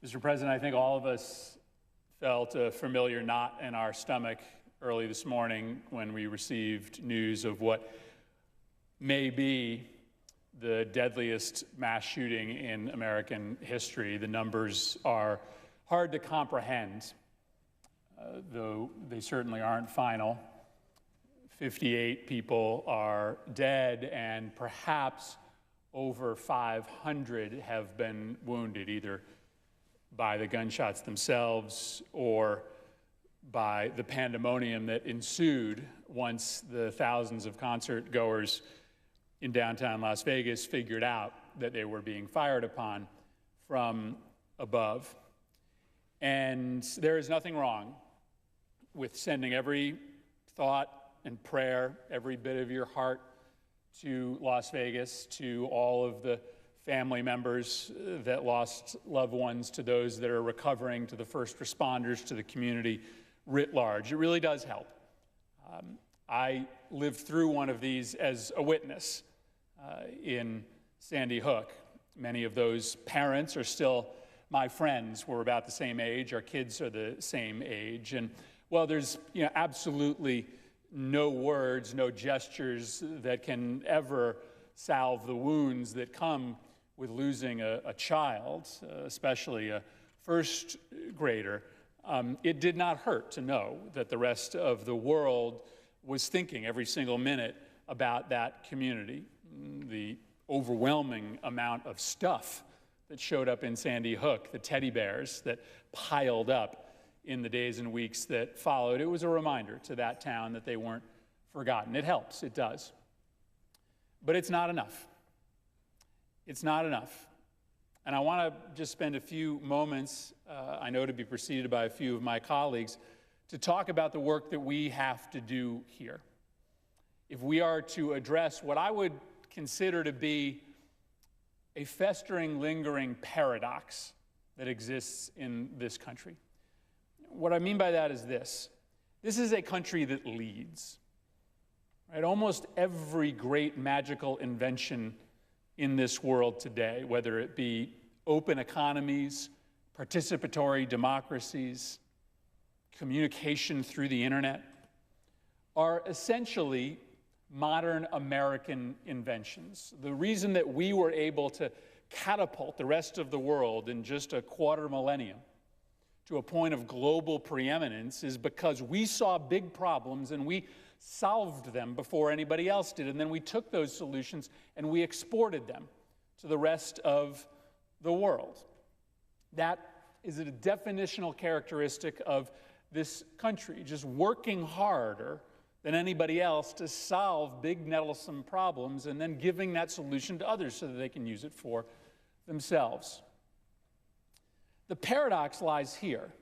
Mr. President, I think all of us felt a familiar knot in our stomach early this morning when we received news of what may be the deadliest mass shooting in American history. The numbers are hard to comprehend, though they certainly aren't final. 58 people are dead, and perhaps over 500 have been wounded, either by the gunshots themselves or by the pandemonium that ensued once the thousands of concert goers in downtown Las Vegas figured out that they were being fired upon from above. And there is nothing wrong with sending every thought and prayer, every bit of your heart to Las Vegas, to all of the family members that lost loved ones, to those that are recovering, to the first responders, to the community writ large. It really does help. I lived through one of these as a witness in Sandy Hook. Many of those parents are still my friends. We're about the same age. Our kids are the same age. And well, there's absolutely no words, no gestures that can ever salve the wounds that come with losing a child, especially a first grader. It did not hurt to know that the rest of the world was thinking every single minute about that community. The overwhelming amount of stuff that showed up in Sandy Hook, the teddy bears that piled up in the days and weeks that followed, it was a reminder to that town that they weren't forgotten. It helps, it does. But it's not enough. It's not enough. And I want to just spend a few moments, I know to be preceded by a few of my colleagues, to talk about the work that we have to do here. If we are to address what I would consider to be a festering, lingering paradox that exists in this country. What I mean by that is this. This is a country that leads. Right? Almost every great magical invention in this world today, whether it be open economies, participatory democracies, communication through the internet, are essentially modern American inventions. The reason that we were able to catapult the rest of the world in just a quarter millennium to a point of global preeminence is because we saw big problems and we solved them before anybody else did. And then we took those solutions and we exported them to the rest of the world. That is a definitional characteristic of this country, just working harder than anybody else to solve big, nettlesome problems and then giving that solution to others so that they can use it for themselves. The paradox lies here.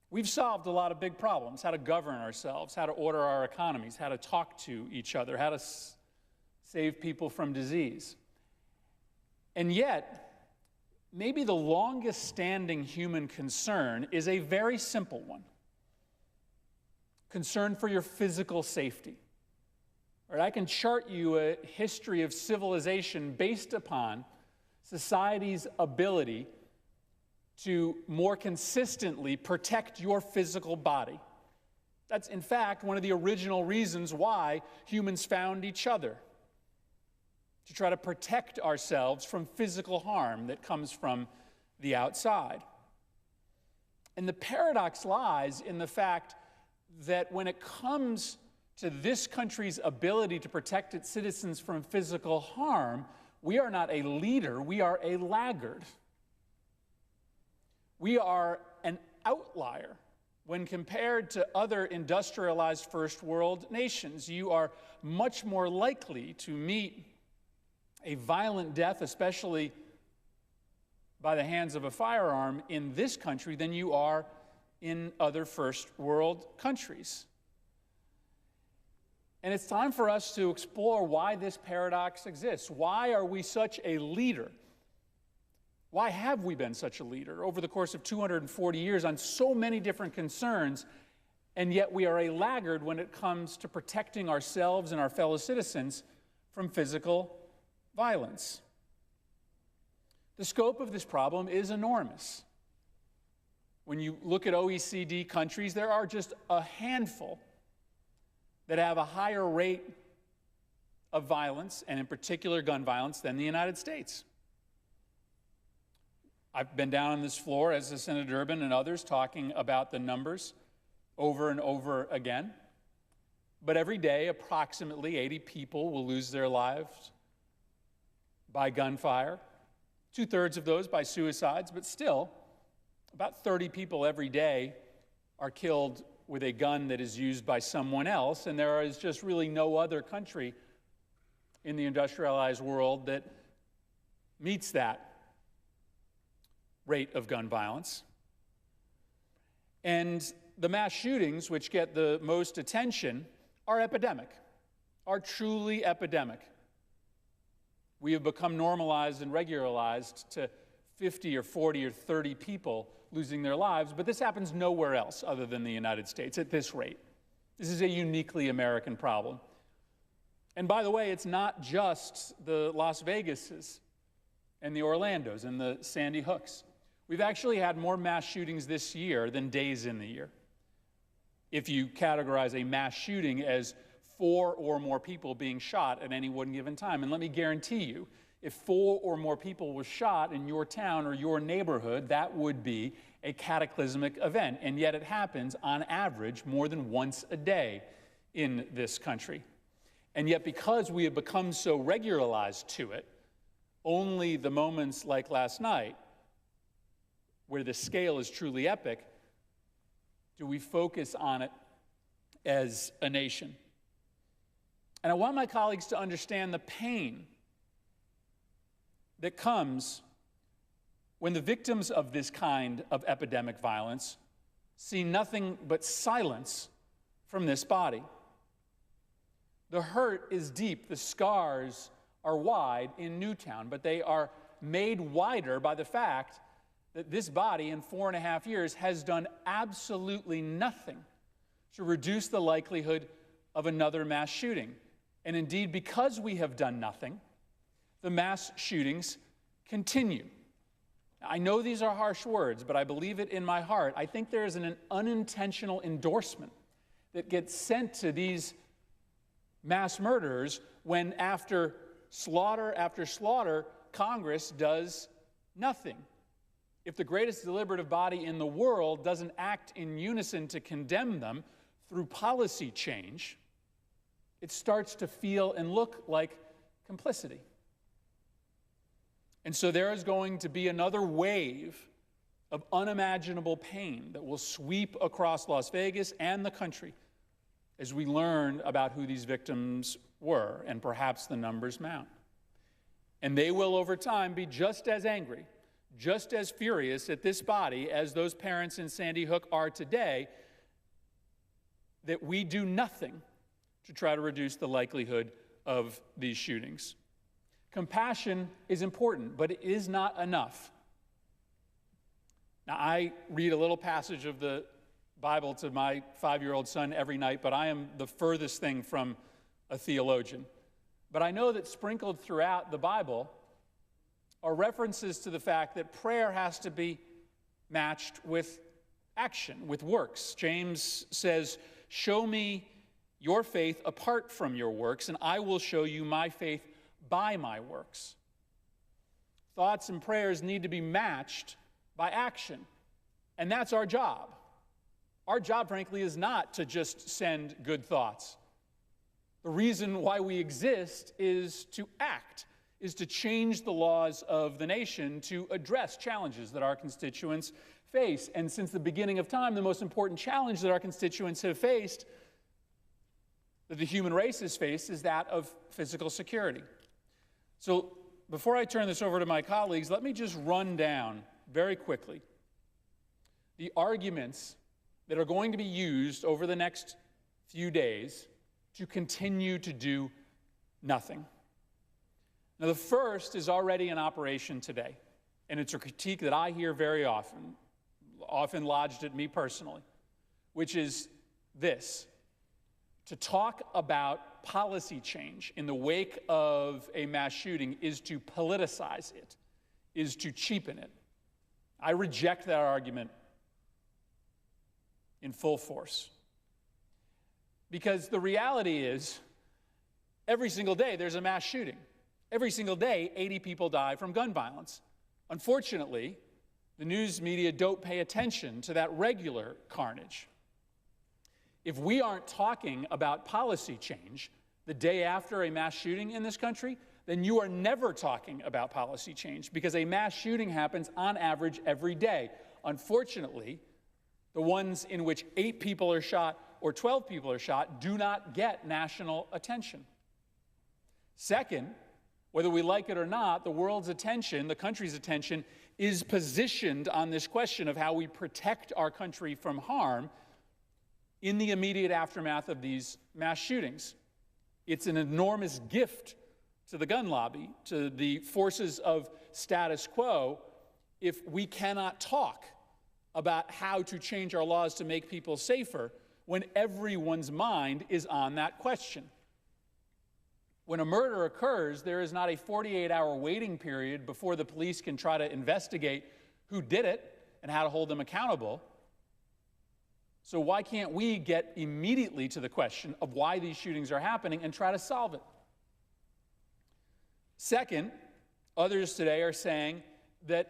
We've solved a lot of big problems: how to govern ourselves, how to order our economies, how to talk to each other, how to save people from disease. And yet, maybe the longest standing human concern is a very simple one: concern for your physical safety. Right? I can chart you a history of civilization based upon society's ability to more consistently protect your physical body. That's, in fact, one of the original reasons why humans found each other, to try to protect ourselves from physical harm that comes from the outside. And the paradox lies in the fact that when it comes to this country's ability to protect its citizens from physical harm, we are not a leader, we are a laggard. We are an outlier when compared to other industrialized first world nations. You are much more likely to meet a violent death, especially by the hands of a firearm, in this country than you are in other first world countries. And it's time for us to explore why this paradox exists. Why are we such a leader? Why have we been such a leader over the course of 240 years on so many different concerns, and yet we are a laggard when it comes to protecting ourselves and our fellow citizens from physical violence? The scope of this problem is enormous. When you look at OECD countries, there are just a handful that have a higher rate of violence, and in particular gun violence, than the United States. I've been down on this floor, as has Senator Durbin and others, talking about the numbers over and over again. But every day, approximately 80 people will lose their lives by gunfire, 2/3 of those by suicides, but still, about 30 people every day are killed with a gun that is used by someone else, and there is just really no other country in the industrialized world that meets that rate of gun violence. And the mass shootings, which get the most attention, are epidemic, are truly epidemic. We have become normalized and regularized to 50 or 40 or 30 people losing their lives, but this happens nowhere else other than the United States at this rate. This is a uniquely American problem. And by the way, it's not just the Las Vegases and the Orlandos and the Sandy Hooks. We've actually had more mass shootings this year than days in the year, if you categorize a mass shooting as 4 or more people being shot at any one given time. And let me guarantee you, if 4 or more people were shot in your town or your neighborhood, that would be a cataclysmic event. And yet it happens, on average, more than once a day in this country. And yet, because we have become so regularized to it, only the moments like last night, where the scale is truly epic, do we focus on it as a nation. And I want my colleagues to understand the pain that comes when the victims of this kind of epidemic violence see nothing but silence from this body. The hurt is deep, the scars are wide in Newtown, but they are made wider by the fact that this body in 4.5 years has done absolutely nothing to reduce the likelihood of another mass shooting. And indeed, because we have done nothing, the mass shootings continue. I know these are harsh words, but I believe it in my heart. I think there is an unintentional endorsement that gets sent to these mass murderers when, after slaughter, Congress does nothing. If the greatest deliberative body in the world doesn't act in unison to condemn them through policy change, it starts to feel and look like complicity. And so there is going to be another wave of unimaginable pain that will sweep across Las Vegas and the country as we learn about who these victims were, and perhaps the numbers mount. And they will, over time, be just as angry, just as furious at this body as those parents in Sandy Hook are today, that we do nothing to try to reduce the likelihood of these shootings. Compassion is important, but it is not enough. Now, I read a little passage of the Bible to my 5-year-old son every night, but I am the furthest thing from a theologian. But I know that sprinkled throughout the Bible are references to the fact that prayer has to be matched with action, with works. James says, "Show me your faith apart from your works, and I will show you my faith by my works." Thoughts and prayers need to be matched by action, and that's our job. Our job, frankly, is not to just send good thoughts. The reason why we exist is to act, is to change the laws of the nation to address challenges that our constituents face. And since the beginning of time, the most important challenge that our constituents have faced, that the human race has faced, is that of physical security. So before I turn this over to my colleagues, let me just run down very quickly the arguments that are going to be used over the next few days to continue to do nothing. Now, the first is already in operation today, and it's a critique that I hear very often lodged at me personally, which is this: to talk about policy change in the wake of a mass shooting is to politicize it, is to cheapen it. I reject that argument in full force. Because the reality is, every single day there's a mass shooting. Every single day, 80 people die from gun violence. Unfortunately, the news media don't pay attention to that regular carnage. If we aren't talking about policy change the day after a mass shooting in this country, then you are never talking about policy change, because a mass shooting happens on average every day. Unfortunately, the ones in which 8 people are shot or 12 people are shot do not get national attention. Second, whether we like it or not, the world's attention, the country's attention, is positioned on this question of how we protect our country from harm in the immediate aftermath of these mass shootings. It's an enormous gift to the gun lobby, to the forces of status quo, if we cannot talk about how to change our laws to make people safer when everyone's mind is on that question. When a murder occurs, there is not a 48-hour waiting period before the police can try to investigate who did it and how to hold them accountable. So why can't we get immediately to the question of why these shootings are happening and try to solve it? Second, others today are saying that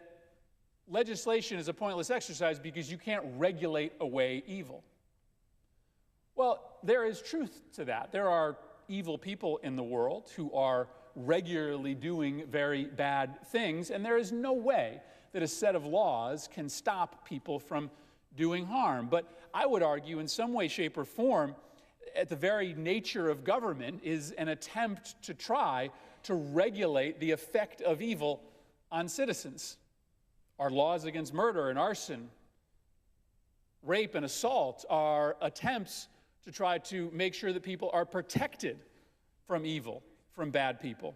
legislation is a pointless exercise because you can't regulate away evil. Well, there is truth to that. There are evil people in the world who are regularly doing very bad things, and there is no way that a set of laws can stop people from doing harm. But I would argue in some way, shape, or form, at the very nature of government is an attempt to try to regulate the effect of evil on citizens. Our laws against murder and arson, rape and assault are attempts to try to make sure that people are protected from evil, from bad people.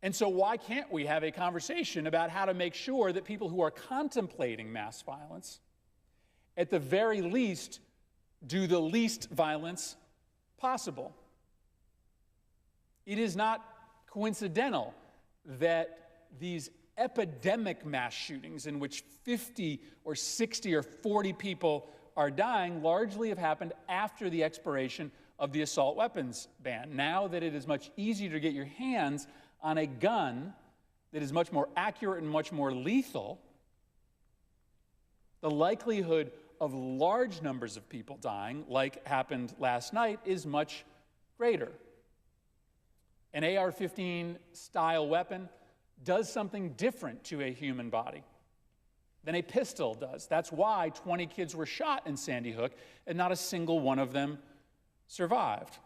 And so why can't we have a conversation about how to make sure that people who are contemplating mass violence, at the very least, do the least violence possible? It is not coincidental that these epidemic mass shootings in which 50 or 60 or 40 people are dying largely have happened after the expiration of the assault weapons ban. Now that it is much easier to get your hands on a gun that is much more accurate and much more lethal, the likelihood of large numbers of people dying, like happened last night, is much greater. An AR-15 style weapon does something different to a human body than a pistol does. That's why 20 kids were shot in Sandy Hook and not a single one of them survived.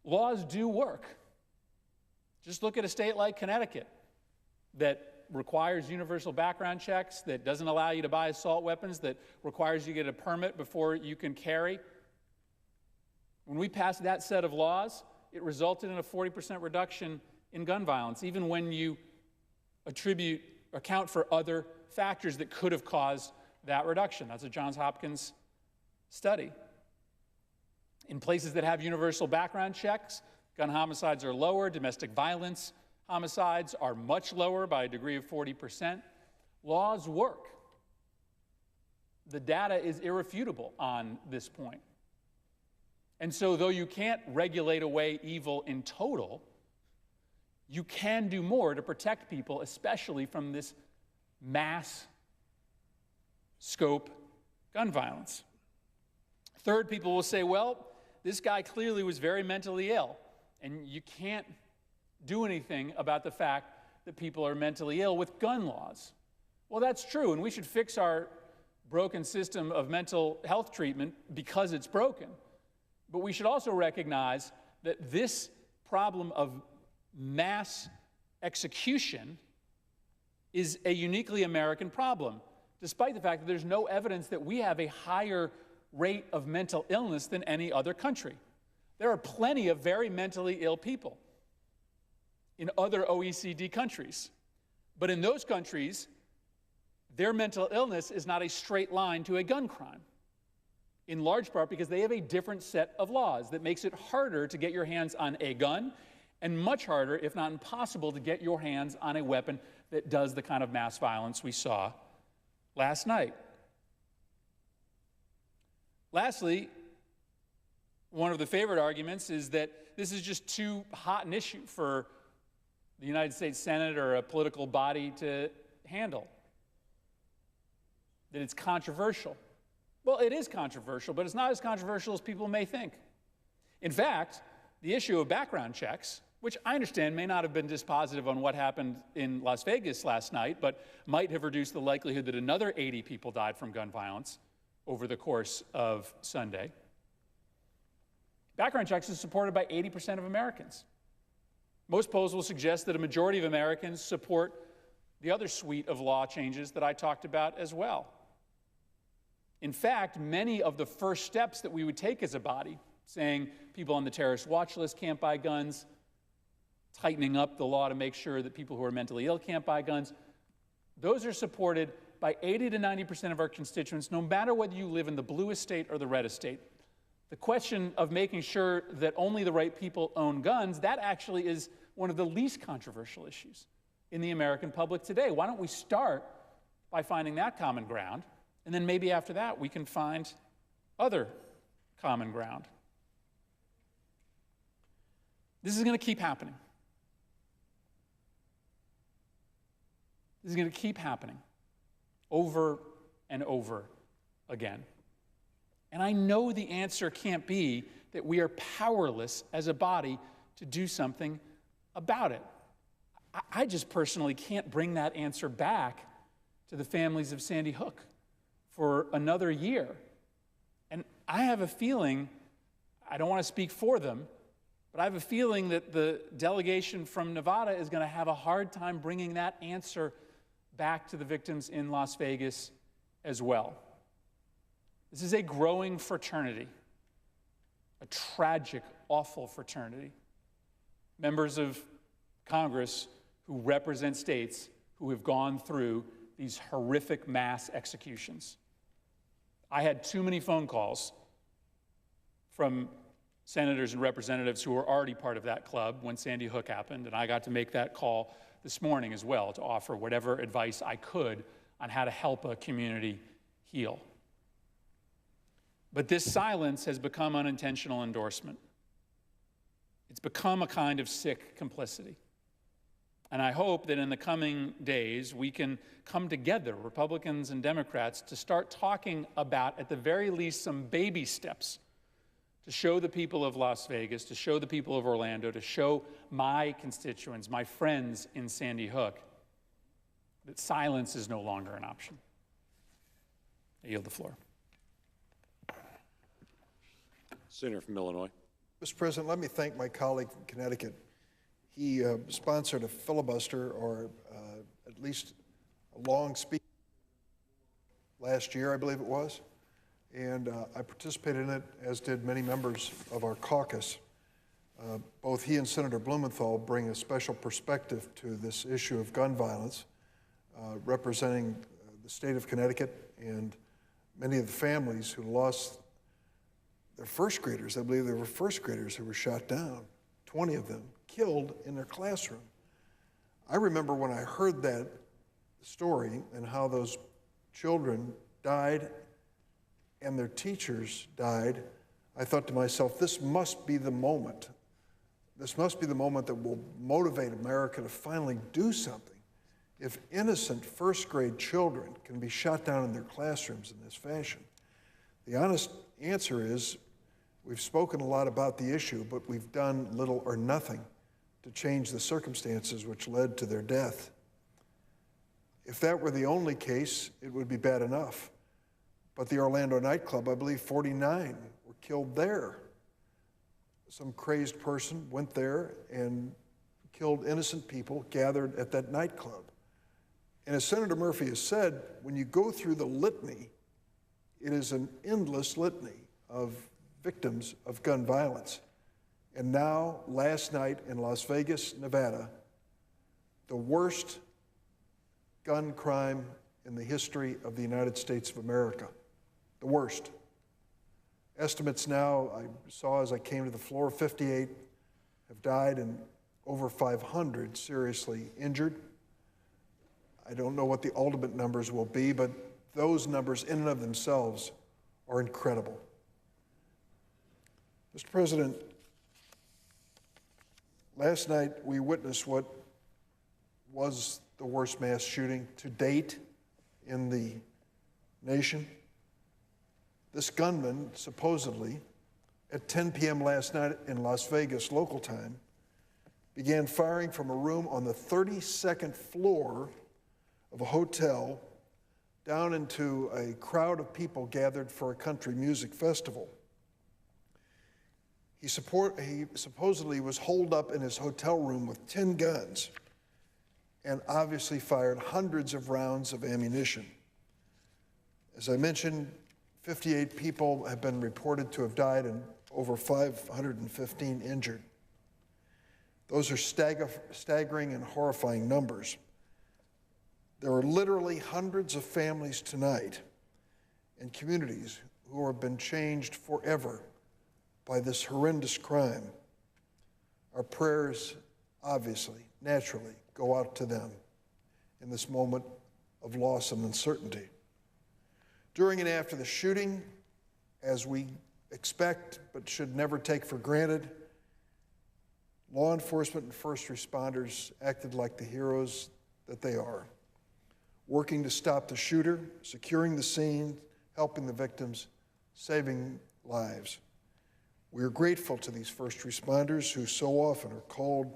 Laws do work. Just look at a state like Connecticut that requires universal background checks, that doesn't allow you to buy assault weapons, that requires you to get a permit before you can carry. When we passed that set of laws, it resulted in a 40% reduction in gun violence, even when you account for other factors that could have caused that reduction. That's a Johns Hopkins study. In places that have universal background checks, gun homicides are lower, domestic violence homicides are much lower by a degree of 40%. Laws work. The data is irrefutable on this point. And so though you can't regulate away evil in total, you can do more to protect people, especially from this mass scope gun violence. Third, people will say, well, this guy clearly was very mentally ill, and you can't do anything about the fact that people are mentally ill with gun laws. Well, that's true, and we should fix our broken system of mental health treatment because it's broken. But we should also recognize that this problem of mass execution is a uniquely American problem, despite the fact that there's no evidence that we have a higher rate of mental illness than any other country. There are plenty of very mentally ill people in other OECD countries. But in those countries, their mental illness is not a straight line to a gun crime, in large part because they have a different set of laws that makes it harder to get your hands on a gun and much harder, if not impossible, to get your hands on a weapon that does the kind of mass violence we saw last night. Lastly, one of the favorite arguments is that this is just too hot an issue for the United States Senate or a political body to handle, that it's controversial. Well, it is controversial, but it's not as controversial as people may think. In fact, the issue of background checks, which I understand may not have been dispositive on what happened in Las Vegas last night, but might have reduced the likelihood that another 80 people died from gun violence over the course of Sunday. Background checks is supported by 80% of Americans. Most polls will suggest that a majority of Americans support the other suite of law changes that I talked about as well. In fact, many of the first steps that we would take as a body, saying people on the terrorist watch list can't buy guns, tightening up the law to make sure that people who are mentally ill can't buy guns, those are supported by 80 to 90% of our constituents, no matter whether you live in the bluest state or the reddest state. The question of making sure that only the right people own guns, that actually is one of the least controversial issues in the American public today. Why don't we start by finding that common ground, and then maybe after that we can find other common ground. This is going to keep happening. This is going to keep happening over and over again. And I know the answer can't be that we are powerless as a body to do something about it. I just personally can't bring that answer back to the families of Sandy Hook for another year. And I have a feeling, I don't want to speak for them, but I have a feeling that the delegation from Nevada is going to have a hard time bringing that answer back to the victims in Las Vegas as well. This is a growing fraternity, a tragic, awful fraternity. Members of Congress who represent states who have gone through these horrific mass executions. I had too many phone calls from senators and representatives who were already part of that club when Sandy Hook happened, and I got to make that call this morning as well to offer whatever advice I could on how to help a community heal. But this silence has become unintentional endorsement. It's become a kind of sick complicity. And I hope that in the coming days we can come together, Republicans and Democrats, to start talking about, at the very least, some baby steps to show the people of Las Vegas, to show the people of Orlando, to show my constituents, my friends in Sandy Hook, that silence is no longer an option. I yield the floor. Senator from Illinois. Mr. President, let me thank my colleague from Connecticut. He sponsored a filibuster, or at least a long speech last year, I believe it was, and I participated in it, as did many members of our caucus. Both he and Senator Blumenthal bring a special perspective to this issue of gun violence, representing the state of Connecticut and many of the families who lost their first graders. I believe there were first graders who were shot down, 20 of them killed in their classroom. I remember when I heard that story and how those children died and their teachers died, I thought to myself, this must be the moment. This must be the moment that will motivate America to finally do something. If innocent first grade children can be shot down in their classrooms in this fashion, the honest answer is we've spoken a lot about the issue, but we've done little or nothing to change the circumstances which led to their death. If that were the only case, it would be bad enough. But the Orlando nightclub, I believe 49 were killed there. Some crazed person went there and killed innocent people gathered at that nightclub. And as Senator Murphy has said, when you go through the litany, it is an endless litany of victims of gun violence. And now, last night in Las Vegas, Nevada, the worst gun crime in the history of the United States of America. The worst. Estimates now, I saw as I came to the floor, 58 have died and over 500 seriously injured. I don't know what the ultimate numbers will be, but those numbers in and of themselves are incredible. Mr. President, last night we witnessed what was the worst mass shooting to date in the nation. This gunman, supposedly, at 10 p.m. last night in Las Vegas local time, began firing from a room on the 32nd floor of a hotel down into a crowd of people gathered for a country music festival. He supposedly was holed up in his hotel room with 10 guns and obviously fired hundreds of rounds of ammunition. As I mentioned, 58 people have been reported to have died and over 515 injured. Those are staggering and horrifying numbers. There are literally hundreds of families tonight and communities who have been changed forever by this horrendous crime. Our prayers, obviously, naturally, go out to them in this moment of loss and uncertainty. During and after the shooting, as we expect but should never take for granted, law enforcement and first responders acted like the heroes that they are, working to stop the shooter, securing the scene, helping the victims, saving lives. We are grateful to these first responders who so often are called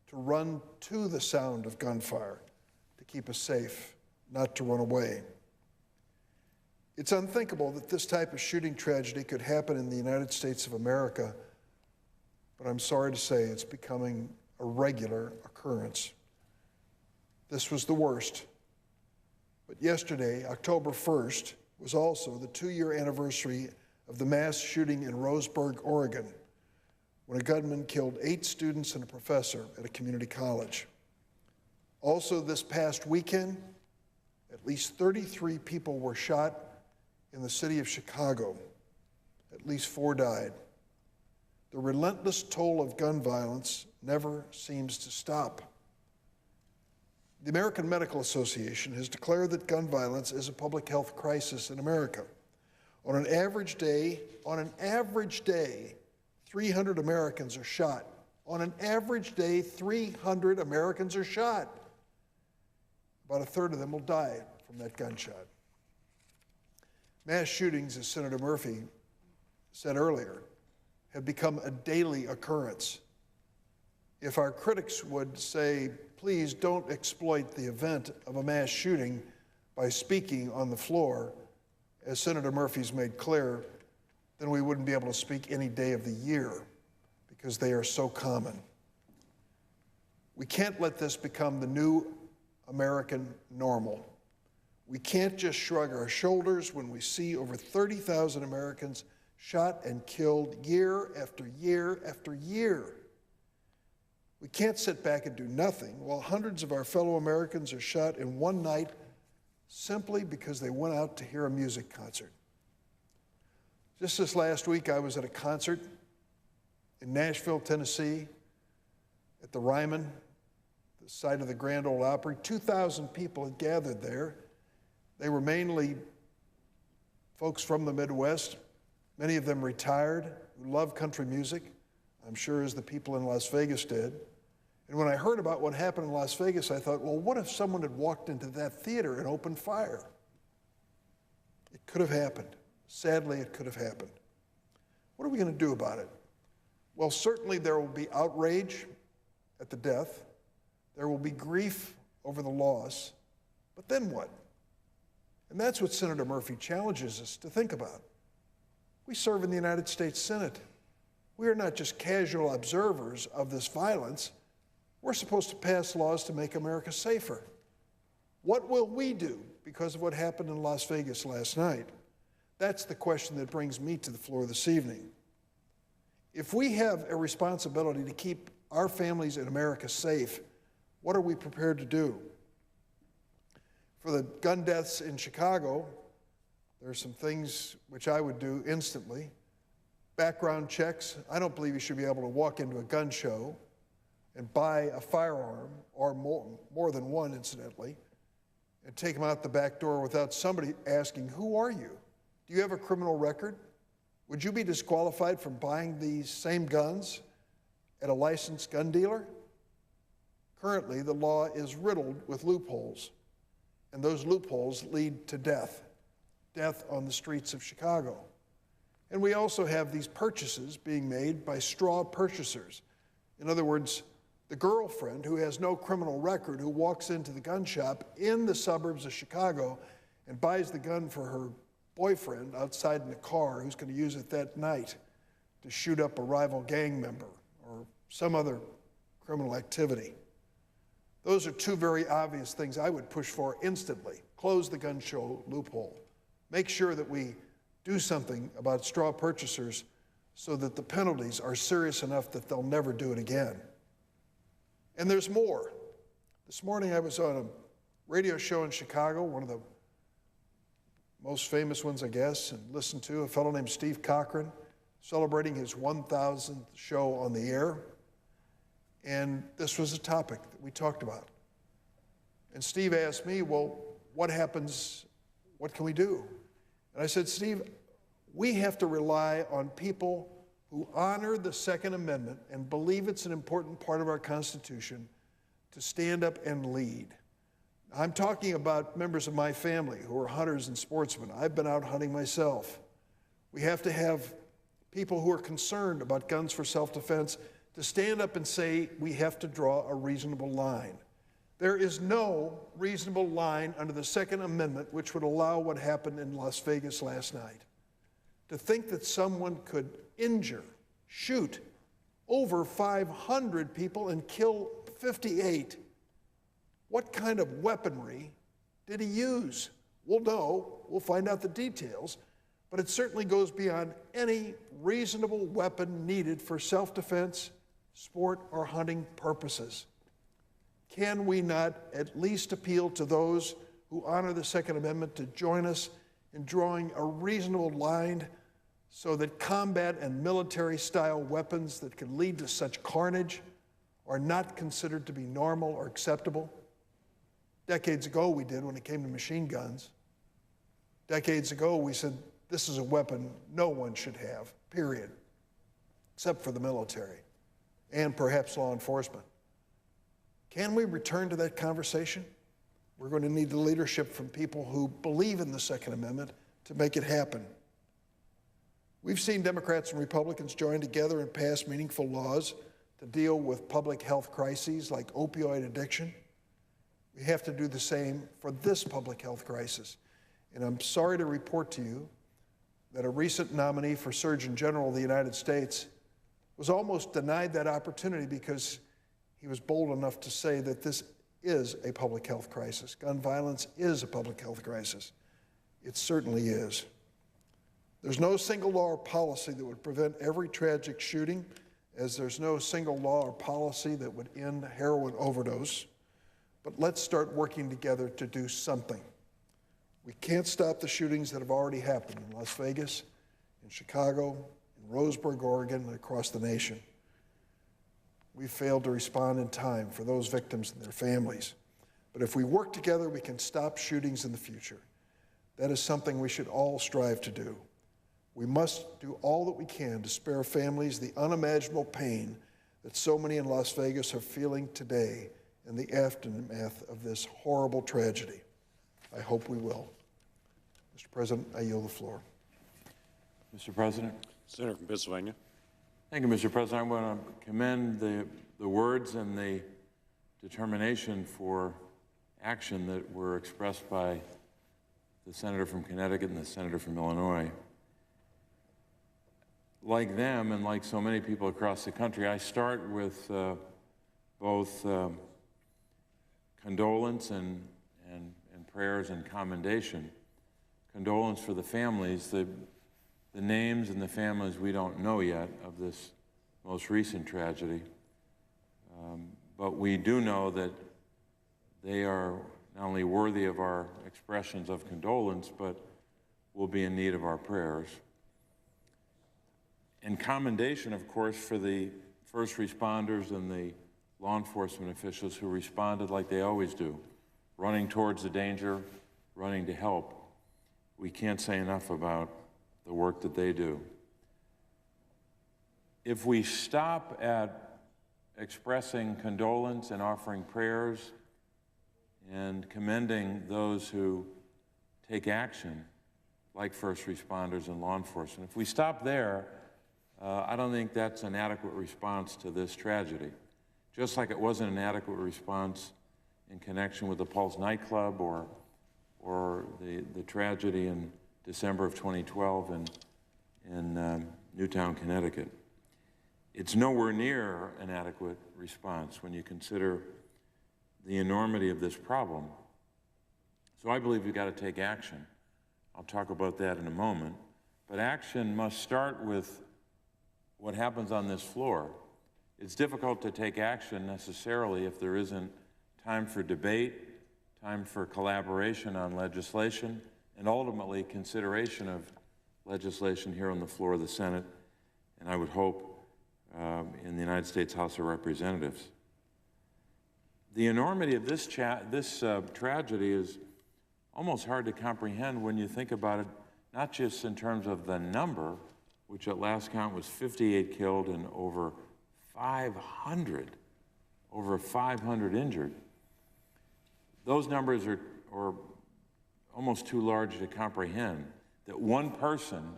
to run to the sound of gunfire to keep us safe, not to run away. It's unthinkable that this type of shooting tragedy could happen in the United States of America, but I'm sorry to say it's becoming a regular occurrence. This was the worst. But yesterday, October 1st, was also the 2-year anniversary of the mass shooting in Roseburg, Oregon, when a gunman killed 8 students and a professor at a community college. Also this past weekend, at least 33 people were shot in the city of Chicago. At least 4 died. The relentless toll of gun violence never seems to stop. The American Medical Association has declared that gun violence is a public health crisis in America. On an average day, 300 Americans are shot. On an average day, 300 Americans are shot. About a third of them will die from that gunshot. Mass shootings, as Senator Murphy said earlier, have become a daily occurrence. If our critics would say, please don't exploit the event of a mass shooting by speaking on the floor, as Senator Murphy's made clear, then we wouldn't be able to speak any day of the year because they are so common. We can't let this become the new American normal. We can't just shrug our shoulders when we see over 30,000 Americans shot and killed year after year after year. We can't sit back and do nothing while hundreds of our fellow Americans are shot in one night simply because they went out to hear a music concert. Just this last week, I was at a concert in Nashville, Tennessee, at the Ryman, the site of the Grand Ole Opry. 2,000 people had gathered there. They were mainly folks from the Midwest, many of them retired, who love country music, I'm sure as the people in Las Vegas did. And when I heard about what happened in Las Vegas, I thought, well, what if someone had walked into that theater and opened fire? It could have happened. Sadly, it could have happened. What are we going to do about it? Well, certainly there will be outrage at the death. There will be grief over the loss. But then what? And that's what Senator Murphy challenges us to think about. We serve in the United States Senate. We are not just casual observers of this violence. We're supposed to pass laws to make America safer. What will we do because of what happened in Las Vegas last night? That's the question that brings me to the floor this evening. If we have a responsibility to keep our families in America safe, what are we prepared to do? For the gun deaths in Chicago, there are some things which I would do instantly. Background checks. I don't believe you should be able to walk into a gun show and buy a firearm, or more than one, incidentally, and take them out the back door without somebody asking, who are you? Do you have a criminal record? Would you be disqualified from buying these same guns at a licensed gun dealer? Currently, the law is riddled with loopholes, and those loopholes lead to death on the streets of Chicago. And we also have these purchases being made by straw purchasers. In other words, the girlfriend who has no criminal record who walks into the gun shop in the suburbs of Chicago and buys the gun for her boyfriend outside in the car who's going to use it that night to shoot up a rival gang member or some other criminal activity. Those are two very obvious things I would push for instantly. Close the gun show loophole. Make sure that we do something about straw purchasers so that the penalties are serious enough that they'll never do it again. And there's more. This morning I was on a radio show in Chicago, one of the most famous ones, I guess, and listened to a fellow named Steve Cochran celebrating his 1,000th show on the air. And this was a topic that we talked about. And Steve asked me, well, what happens, what can we do? And I said, Steve, we have to rely on people who honor the Second Amendment and believe it's an important part of our Constitution to stand up and lead. I'm talking about members of my family who are hunters and sportsmen. I've been out hunting myself. We have to have people who are concerned about guns for self-defense to stand up and say we have to draw a reasonable line. There is no reasonable line under the Second Amendment which would allow what happened in Las Vegas last night. To think that someone could injure, shoot over 500 people and kill 58. What kind of weaponry did he use? We'll know, we'll find out the details, but it certainly goes beyond any reasonable weapon needed for self-defense, sport, or hunting purposes. Can we not at least appeal to those who honor the Second Amendment to join us in drawing a reasonable line so that combat and military-style weapons that can lead to such carnage are not considered to be normal or acceptable? Decades ago we did when it came to machine guns. Decades ago we said this is a weapon no one should have, period, except for the military and perhaps law enforcement. Can we return to that conversation? We're going to need the leadership from people who believe in the Second Amendment to make it happen. We've seen Democrats and Republicans join together and pass meaningful laws to deal with public health crises like opioid addiction. We have to do the same for this public health crisis. And I'm sorry to report to you that a recent nominee for Surgeon General of the United States was almost denied that opportunity because he was bold enough to say that this is a public health crisis. Gun violence is a public health crisis. It certainly is. There's no single law or policy that would prevent every tragic shooting, as there's no single law or policy that would end heroin overdose. But let's start working together to do something. We can't stop the shootings that have already happened in Las Vegas, in Chicago, in Roseburg, Oregon, and across the nation. We failed to respond in time for those victims and their families. But if we work together, we can stop shootings in the future. That is something we should all strive to do. We must do all that we can to spare families the unimaginable pain that so many in Las Vegas are feeling today in the aftermath of this horrible tragedy. I hope we will. Mr. President, I yield the floor. Mr. President. Senator from Pennsylvania. Thank you, Mr. President. I want to commend the words and the determination for action that were expressed by the Senator from Connecticut and the Senator from Illinois. Like them and like so many people across the country, I start with both condolence and prayers and commendation. Condolence for the families, the names and the families we don't know yet of this most recent tragedy. But we do know that they are not only worthy of our expressions of condolence, but will be in need of our prayers. And commendation, of course, for the first responders and the law enforcement officials who responded like they always do, running towards the danger, running to help. We can't say enough about the work that they do. If we stop at expressing condolence and offering prayers and commending those who take action, like first responders and law enforcement, if we stop there, I don't think that's an adequate response to this tragedy. Just like it wasn't an adequate response in connection with the Pulse nightclub or the tragedy in December of 2012 in Newtown, Connecticut. It's nowhere near an adequate response when you consider the enormity of this problem. So I believe we've got to take action. I'll talk about that in a moment. But action must start with what happens on this floor. It's difficult to take action necessarily if there isn't time for debate, time for collaboration on legislation, and ultimately consideration of legislation here on the floor of the Senate, and I would hope in the United States House of Representatives. The enormity of this tragedy is almost hard to comprehend when you think about it, not just in terms of the number, which at last count was 58 killed and over 500 injured. Those numbers are almost too large to comprehend, that one person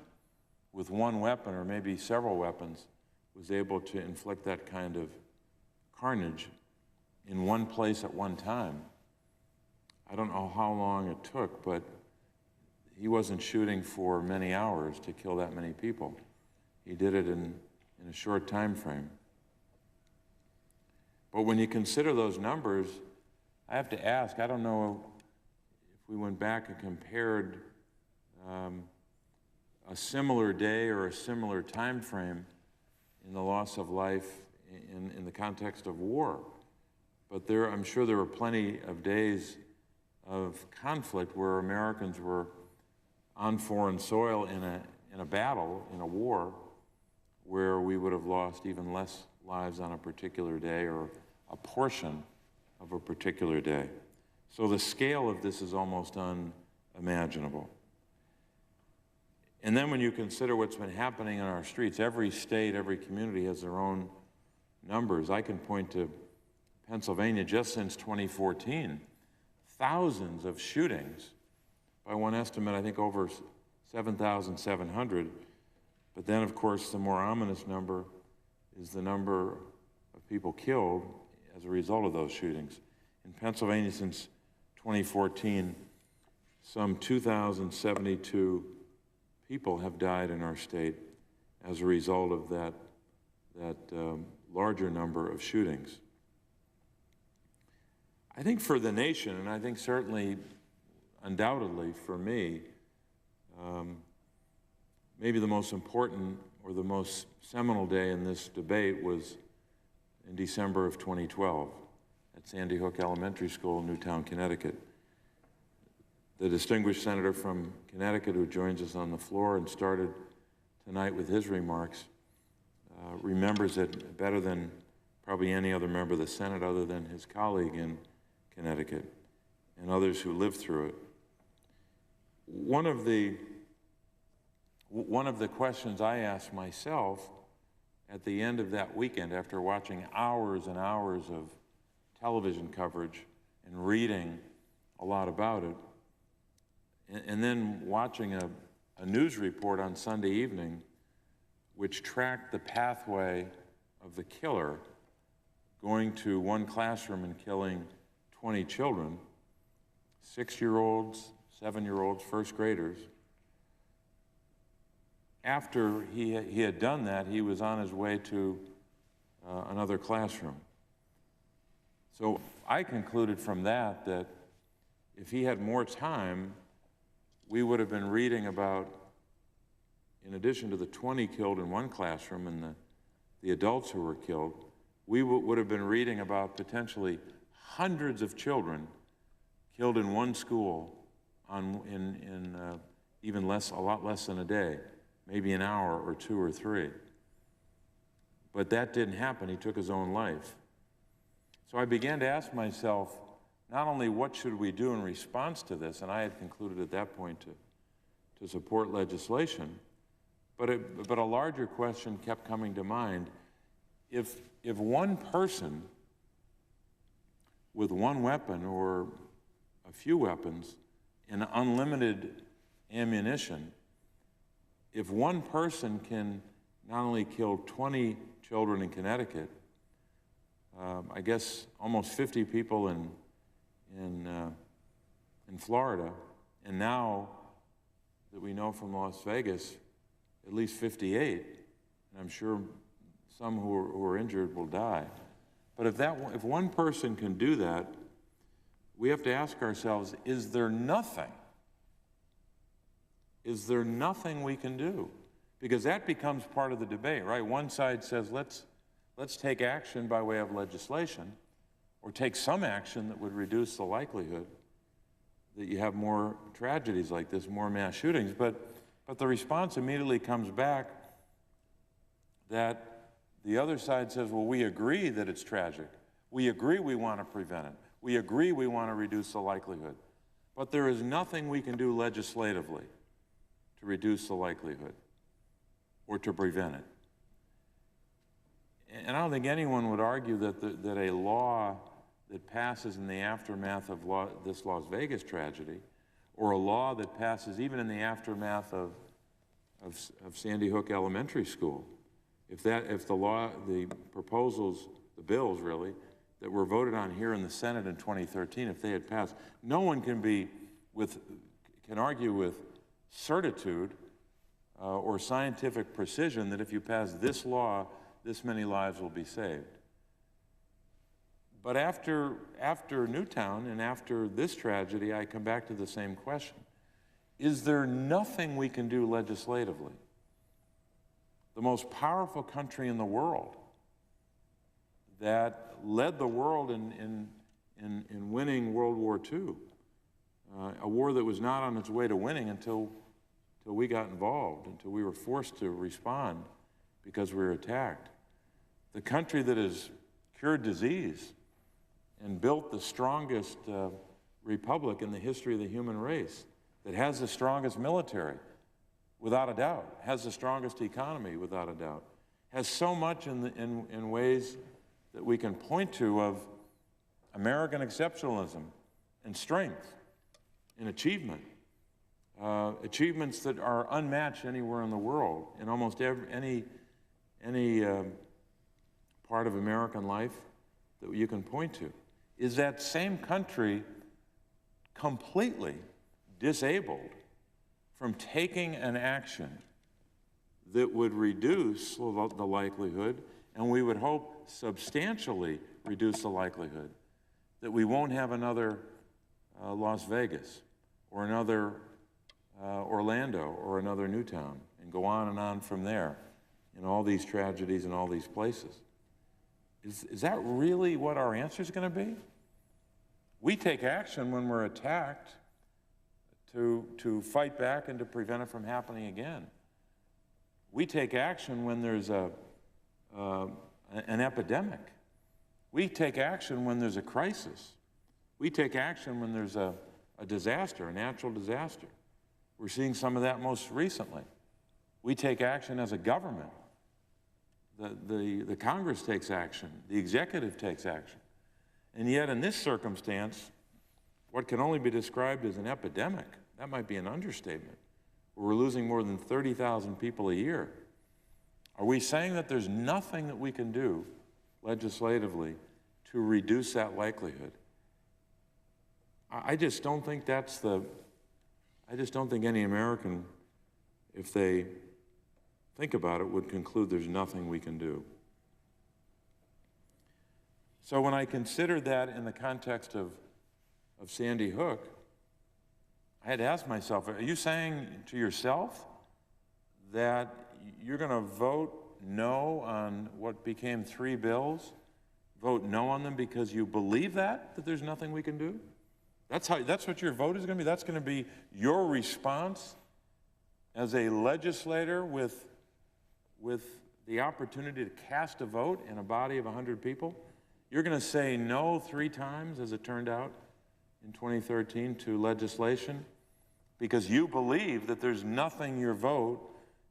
with one weapon or maybe several weapons was able to inflict that kind of carnage in one place at one time. I don't know how long it took, but he wasn't shooting for many hours to kill that many people. He did it in a short time frame. But when you consider those numbers, I have to ask, I don't know if we went back and compared a similar day or a similar time frame in the loss of life in the context of war. But I'm sure there were plenty of days of conflict where Americans were on foreign soil in a battle, in a war, where we would have lost even less lives on a particular day or a portion of a particular day. So the scale of this is almost unimaginable. And then when you consider what's been happening in our streets, every state, every community has their own numbers. I can point to Pennsylvania just since 2014, thousands of shootings. By one estimate, I think over 7,700. But then, of course, the more ominous number is the number of people killed as a result of those shootings. In Pennsylvania, since 2014, some 2,072 people have died in our state as a result of that larger number of shootings. I think for the nation, and I think certainly, undoubtedly for me, maybe the most important or the most seminal day in this debate was in December of 2012 at Sandy Hook Elementary School in Newtown, Connecticut. The distinguished senator from Connecticut who joins us on the floor and started tonight with his remarks remembers it better than probably any other member of the Senate other than his colleague in Connecticut and others who lived through it. One of the questions I asked myself at the end of that weekend, after watching hours and hours of television coverage and reading a lot about it, and then watching a news report on Sunday evening which tracked the pathway of the killer going to one classroom and killing 20 children, 6-year-olds, 7-year-olds, first graders. After he had done that, he was on his way to another classroom. So I concluded from that if he had more time, we would have been reading about, in addition to the 20 killed in one classroom and the adults who were killed, we would have been reading about potentially hundreds of children killed in one school in even a lot less than a day, maybe an hour or 2 or 3. But that didn't happen. He took his own life. So I began to ask myself, not only what should we do in response to this, and I had concluded at that point to support legislation, but a larger question kept coming to mind. If one person with one weapon or a few weapons and unlimited ammunition, if one person can not only kill 20 children in Connecticut, I guess almost 50 people in Florida, and now that we know from Las Vegas, at least 58, and I'm sure some who are injured will die. But if one person can do that, we have to ask ourselves, is there nothing we can do? Because that becomes part of the debate, right? One side says, let's take action by way of legislation, or take some action that would reduce the likelihood that you have more tragedies like this, more mass shootings. But the response immediately comes back that the other side says, well, we agree that it's tragic. We agree we want to prevent it. We agree we want to reduce the likelihood. But there is nothing we can do legislatively to reduce the likelihood or to prevent it. And I don't think anyone would argue that a law that passes in the aftermath of this Las Vegas tragedy, or a law that passes even in the aftermath of Sandy Hook Elementary School, if the proposals, the bills really, that were voted on here in the Senate in 2013, if they had passed, no one can argue with certitude or scientific precision that if you pass this law, this many lives will be saved. But after Newtown and after this tragedy, I come back to the same question. Is there nothing we can do legislatively? The most powerful country in the world that led the world in winning World War II, a war that was not on its way to winning until we got involved, until we were forced to respond because we were attacked. The country that has cured disease and built the strongest republic in the history of the human race, that has the strongest military, without a doubt, has the strongest economy, without a doubt, has so much in ways that we can point to of American exceptionalism and strength and achievement, achievements that are unmatched anywhere in the world, in almost any part of American life that you can point to. Is that same country completely disabled from taking an action that would reduce the likelihood, and we would hope substantially reduce the likelihood, that we won't have another Las Vegas or another Orlando or another Newtown, and go on from there in all these tragedies in all these places? Is that really what our answer is going to be? We take action when we're attacked to fight back and to prevent it from happening again. We take action when there's an epidemic. We take action when there's a crisis. We take action when there's a disaster, a natural disaster. We're seeing some of that most recently. We take action as a government. The Congress takes action. The executive takes action. And yet in this circumstance, what can only be described as an epidemic, that might be an understatement, we're losing more than 30,000 people a year. Are we saying that there's nothing that we can do legislatively to reduce that likelihood? I just don't think any American, if they think about it, would conclude there's nothing we can do. So when I considered that in the context of Sandy Hook, I had to ask myself, are you saying to yourself that you're going to vote no on what became 3 bills, vote no on them because you believe that there's nothing we can do? That's what your vote is going to be? That's going to be your response as a legislator with the opportunity to cast a vote in a body of 100 people? You're going to say no 3 times, as it turned out, in 2013 to legislation because you believe that there's nothing your vote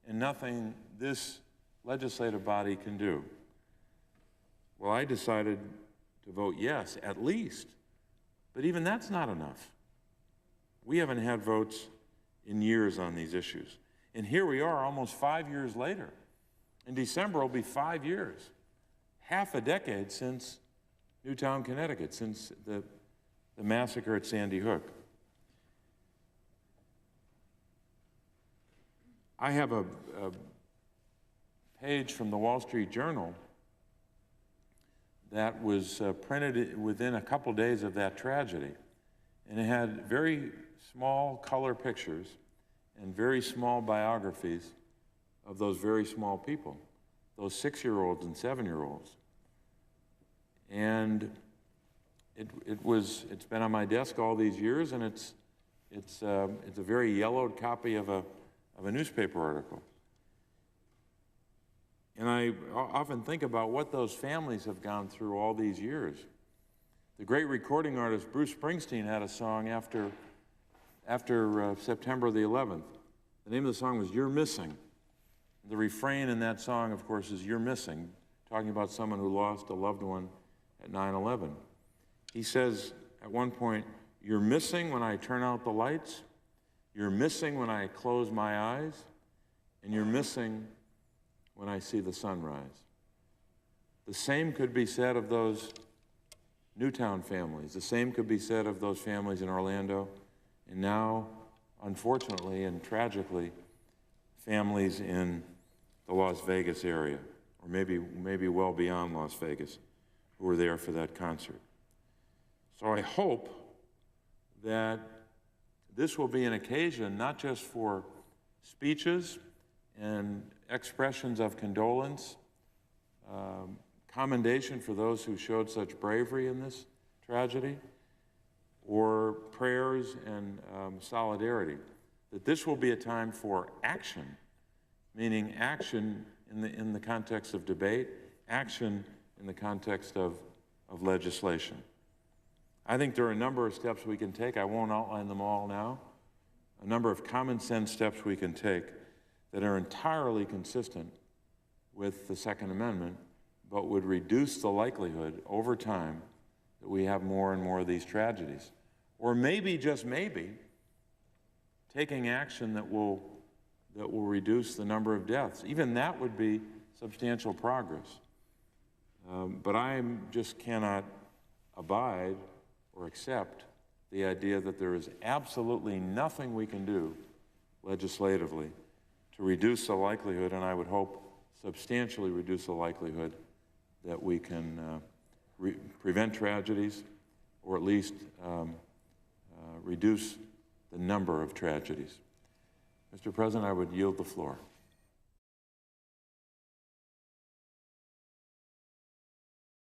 and nothing this legislative body can do. Well, I decided to vote yes, at least. But even that's not enough. We haven't had votes in years on these issues. And here we are almost 5 years later. In December, it'll be 5 years, half a decade since Newtown, Connecticut, since the massacre at Sandy Hook. I have a page from the Wall Street Journal that was printed within a couple days of that tragedy. And it had very small color pictures and very small biographies of those very small people, those 6-year-olds and 7-year-olds. And it's been on my desk all these years, and it's a very yellowed copy of a newspaper article. And I often think about what those families have gone through all these years. The great recording artist Bruce Springsteen had a song after September the 11th. The name of the song was "You're Missing." The refrain in that song, of course, is "You're missing," talking about someone who lost a loved one at 9/11. He says at one point, "You're missing when I turn out the lights, you're missing when I close my eyes, and you're missing when I see the sunrise." The same could be said of those Newtown families. The same could be said of those families in Orlando, and now, unfortunately and tragically, families in the Las Vegas area, or maybe well beyond Las Vegas, who were there for that concert. So I hope that this will be an occasion not just for speeches and expressions of condolence, commendation for those who showed such bravery in this tragedy, or prayers and solidarity, that this will be a time for action, meaning action in the context of debate, action in the context of legislation. I think there are a number of steps we can take. I won't outline them all now. A number of common sense steps we can take that are entirely consistent with the Second Amendment, but would reduce the likelihood over time that we have more and more of these tragedies. Or maybe, just maybe, taking action that will reduce the number of deaths. Even that would be substantial progress. But I just cannot abide or accept the idea that there is absolutely nothing we can do legislatively to reduce the likelihood, and I would hope substantially reduce the likelihood, that we can prevent tragedies, or at least reduce the number of tragedies. Mr. President, I would yield the floor.